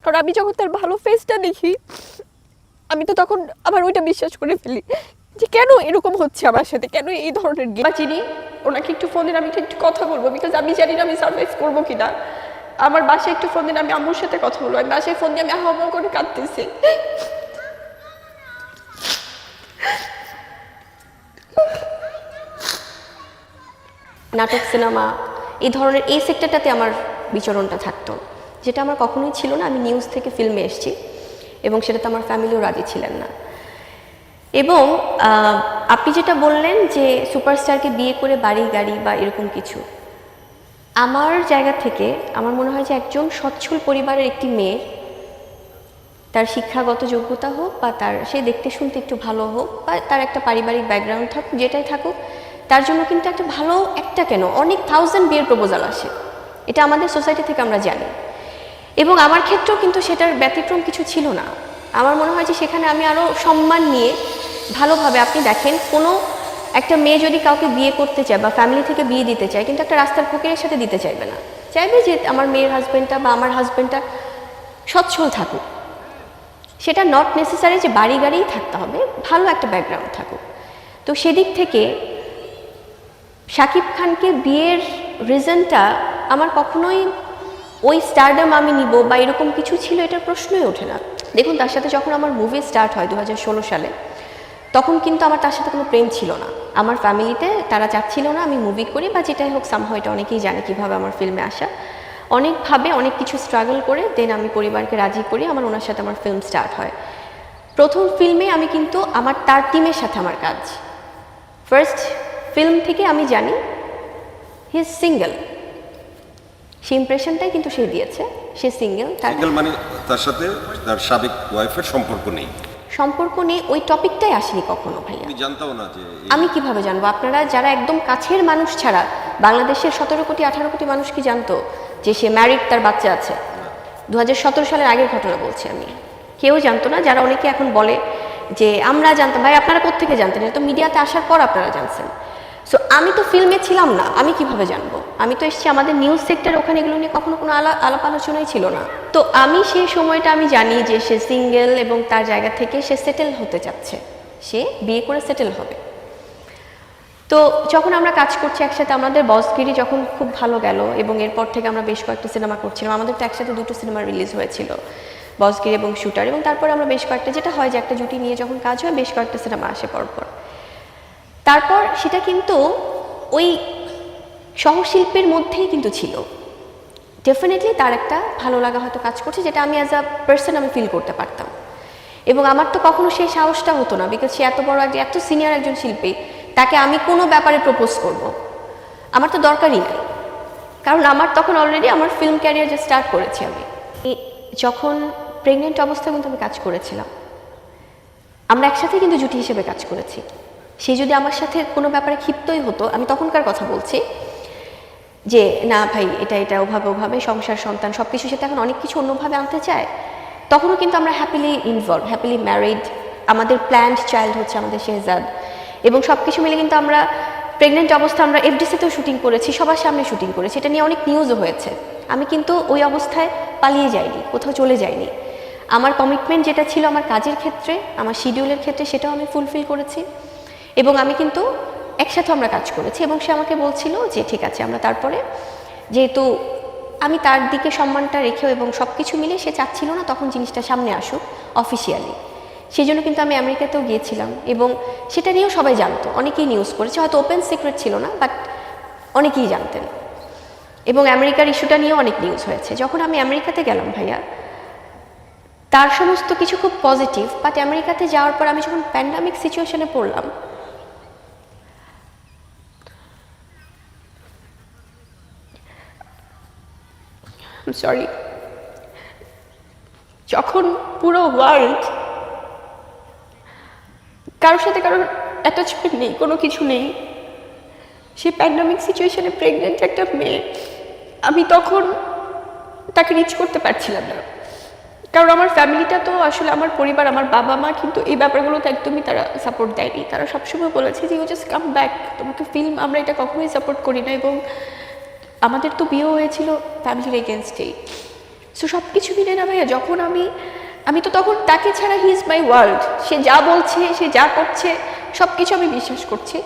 কারণ আমি যখন তার ভালো ফেসটা দেখি আমি তো তখন আবার ওইটা বিশ্বাস করে ফেলি যে কেন এরকম হচ্ছে আমার সাথে, কেন এই ধরনের চিনি। ওনাকে একটু ফোন দিন, আমি একটু কথা বলবো, বিকজ আমি জানি না আমি সার্ভাইভ করবো কিনা। আমার বাসায় একটু ফোন দিন, আমি আম্মুর সাথে কথা বলবো। আমি বাসায় ফোন দিয়ে আমি হাওয়া করে কাঁদতেছি। নাটক, সিনেমা, এই ধরনের এই সেক্টরটাতে আমার বিচরণটা থাকতো, যেটা আমার কখনোই ছিল না। আমি নিউজ থেকে ফিল্মে এসেছি এবং সেটাতে আমার ফ্যামিলিও রাজি ছিলেন না। এবং আপনি যেটা বললেন যে সুপারস্টারকে বিয়ে করে বাড়ি গাড়ি বা এরকম কিছু, আমার জায়গা থেকে আমার মনে হয় যে একজন সচ্ছল পরিবারের একটি মেয়ে, তার শিক্ষাগত যোগ্যতা হোক বা তার সে দেখতে শুনতে একটু ভালো হোক বা তার একটা পারিবারিক ব্যাকগ্রাউন্ড থাকুক, যেটাই থাকুক, তার জন্য কিন্তু একটা ভালো একটা কেন অনেক 1000 বিয়ের প্রপোজাল আসে। এটা আমাদের সোসাইটি থেকে আমরা জানি। এবং আমার ক্ষেত্রেও কিন্তু সেটার ব্যতিক্রম কিছু ছিল না। আমার মনে হয় যে সেখানে আমি আরও সম্মান নিয়ে ভালোভাবে, আপনি দেখেন কোনো একটা মেয়ে যদি কাউকে বিয়ে করতে চায় বা ফ্যামিলি থেকে বিয়ে দিতে চায়, কিন্তু একটা রাস্তার ফকিরের সাথে দিতে চাইবে না, চাইবে যে আমার মেয়ের হাজব্যান্ডটা বা আমার হাজব্যান্ডটা সচ্ছল থাকুক। সেটা নট নেসেসারি যে বাড়ি গাড়িই থাকতে হবে, ভালো একটা ব্যাকগ্রাউন্ড থাকুক। তো সেদিক থেকে শাকিব খানকে বিয়ের রিজনটা আমার কখনোই ওই স্টারডাম আমি নিব বা এরকম কিছু ছিল, এটার প্রশ্নই ওঠে না। দেখুন, তার সাথে যখন আমার মুভি স্টার্ট হয় 2016 সালে, তখন কিন্তু আমার তার সাথে কোনো প্রেম ছিল না। আমার ফ্যামিলিতে তারা চাচ্ছিল না আমি মুভি করি বা যেটাই হোক, সামহাও এটা অনেকেই জানে কীভাবে আমার ফিল্মে আসা। অনেকভাবে অনেক কিছু স্ট্রাগল করে দেন আমি পরিবারকে রাজি করি, আমার ওনার সাথে আমার ফিল্ম স্টার্ট হয়। প্রথম ফিল্মে আমি কিন্তু আমার তার টিমের সাথে আমার কাজ, ফার্স্ট ফিল্ম থেকে আমি জানি হি ইজ সিঙ্গেল। সেই ইমপ্রেশনটাই কিন্তু সে দিয়েছে, সে সিঙ্গেল। সিঙ্গেল মানে তার সাথে তার সাবেক ওয়াইফের সম্পর্ক নেই, সম্পর্ক নেই, ওই টপিকটাই আসেনি কখনো ভাইয়া। আমি জানতাম না যে আমি কিভাবে জানবো? আপনারা যারা একদম কাছের মানুষ ছাড়া বাংলাদেশের 17 কোটি 18 কোটি মানুষ কি জানতো যে সে ম্যারিড, তার বাচ্চা আছে? 2017 সালের আগের ঘটনা বলছি আমি। কেউ জানতো না। যারা অনেকে এখন বলে যে আমরা জানতাম, ভাই আপনারা কোত্থেকে জানতেন? এটা তো মিডিয়াতে আসার পর আপনারা জানছেন। সো আমি তো ফিল্মে ছিলাম না, আমি কিভাবে জানবো? আমি তো এসেছি আমাদের নিউজ সেক্টর, ওখানে এগুলো নিয়ে কখনো কোনো আলাপ আলোচনাই ছিল না। তো আমি সেই সময়টা আমি জানি যে সে সিঙ্গেল এবং তার জায়গা থেকে সে সেটেল হতে চাচ্ছে, সে বিয়ে করে সেটেল হবে। তো যখন আমরা কাজ করছি একসাথে, আমাদের বসগিরি যখন খুব ভালো গেল এবং এরপর থেকে আমরা বেশ কয়েকটা সিনেমা করছিলাম। আমাদের তো একসাথে 2টো সিনেমা রিলিজ হয়েছিল, বসগিরি এবং শুটার। এবং তারপরে আমরা বেশ কয়েকটা, যেটা হয় যে একটা জুটি নিয়ে যখন কাজ হয় বেশ কয়েকটা সিনেমা আসে পরপর। তারপর সেটা কিন্তু ওই সহশিল্পীর মধ্যেই কিন্তু ছিল। ডেফিনেটলি তার একটা ভালো লাগা হয়তো কাজ করছে, যেটা আমি অ্যাজ আ পার্সন আমি ফিল করতে পারতাম। এবং আমার তো কখনো সেই সাহসটা হতো না, বিকজ সে এত বড় এত সিনিয়র একজন শিল্পী, তাকে আমি কোনো ব্যাপারে প্রপোজ করব, আমার তো দরকারই নাই। কারণ আমার তখন অলরেডি আমার ফিল্ম ক্যারিয়ার যে স্টার্ট করেছি আমি। যখন প্রেগনেন্ট অবস্থায় কিন্তু আমি কাজ করেছিলাম, আমরা একসাথে কিন্তু জুটি হিসেবে কাজ করেছি। সে যদি আমার সাথে কোনো ব্যাপারে ক্ষিপ্তই হতো, আমি তখনকার কথা বলছি, যে না ভাই এটা ওভাবে সংসার সন্তান সব কিছু, সাথে এখন অনেক কিছু অন্যভাবে আনতে চায়, তখনও কিন্তু আমরা হ্যাপিলি ইনভলভ, হ্যাপিলি ম্যারিড। আমাদের প্ল্যান্ড চাইল্ড হচ্ছে আমাদের শেহজাদ। এবং সব কিছু মিলে কিন্তু আমরা প্রেগনেন্ট অবস্থা আমরা এফডিসিতেও শুটিং করেছি, সবার সামনে শুটিং করেছি, এটা নিয়ে অনেক নিউজও হয়েছে। আমি কিন্তু ওই অবস্থায় পালিয়ে যাইনি, কোথাও চলে যাইনি। আমার কমিটমেন্ট যেটা ছিল আমার কাজের ক্ষেত্রে, আমার শিডিউলের ক্ষেত্রে, সেটাও আমি ফুলফিল করেছি। এবং আমি কিন্তু একসাথে আমরা কাজ করেছি। এবং সে আমাকে বলছিল যে ঠিক আছে আমরা তারপরে, যেহেতু আমি তার দিকে সম্মানটা রেখেও এবং সব কিছু মিলে সে চাচ্ছিল না তখন জিনিসটা সামনে আসুক অফিসিয়ালি, সেই জন্য কিন্তু আমি আমেরিকাতেও গিয়েছিলাম। এবং সেটা নিয়েও সবাই জানতো, অনেকেই নিউজ করেছে, হয়তো ওপেন সিক্রেট ছিল না, বাট অনেকেই জানতেন। এবং আমেরিকার ইস্যুটা নিয়েও অনেক নিউজ হয়েছে। যখন আমি আমেরিকাতে গেলাম ভাইয়া, তার সমস্ত কিছু খুব পজিটিভ, বাট আমেরিকাতে যাওয়ার পর আমি যখন প্যান্ডামিক সিচুয়েশনে পড়লাম, সরি, যখন পুরো ওয়ার্ল্ড কারোর সাথে কারোর অ্যাটাচমেন্ট নেই, কোনো কিছু নেই, সে প্যান্ডামিক সিচুয়েশনে প্রেগনেন্ট একটা মেয়ে, আমি তখন তাকে রিচ করতে পারছিলাম না। কারণ আমার ফ্যামিলিটা তো আসলে আমার পরিবার, আমার বাবা মা কিন্তু এই ব্যাপারগুলোতে একদমই তারা সাপোর্ট দেয়নি। তারা সবসময় বলেছে যে ইউ জাস্ট কাম ব্যাক, তোমাকে ফিল্ম আমরা এটা কখনোই সাপোর্ট করি না। এবং আমাদের তো বিয়ে হয়েছিল ফ্যামিলির এগেনস্টেই। সো সব কিছু মিলে না ভাইয়া, যখন আমি তো তখন তাকে ছাড়া হি ইজ মাই ওয়ার্ল্ড, সে যা বলছে, সে যা করছে, সব কিছু আমি বিশ্বাস করছি।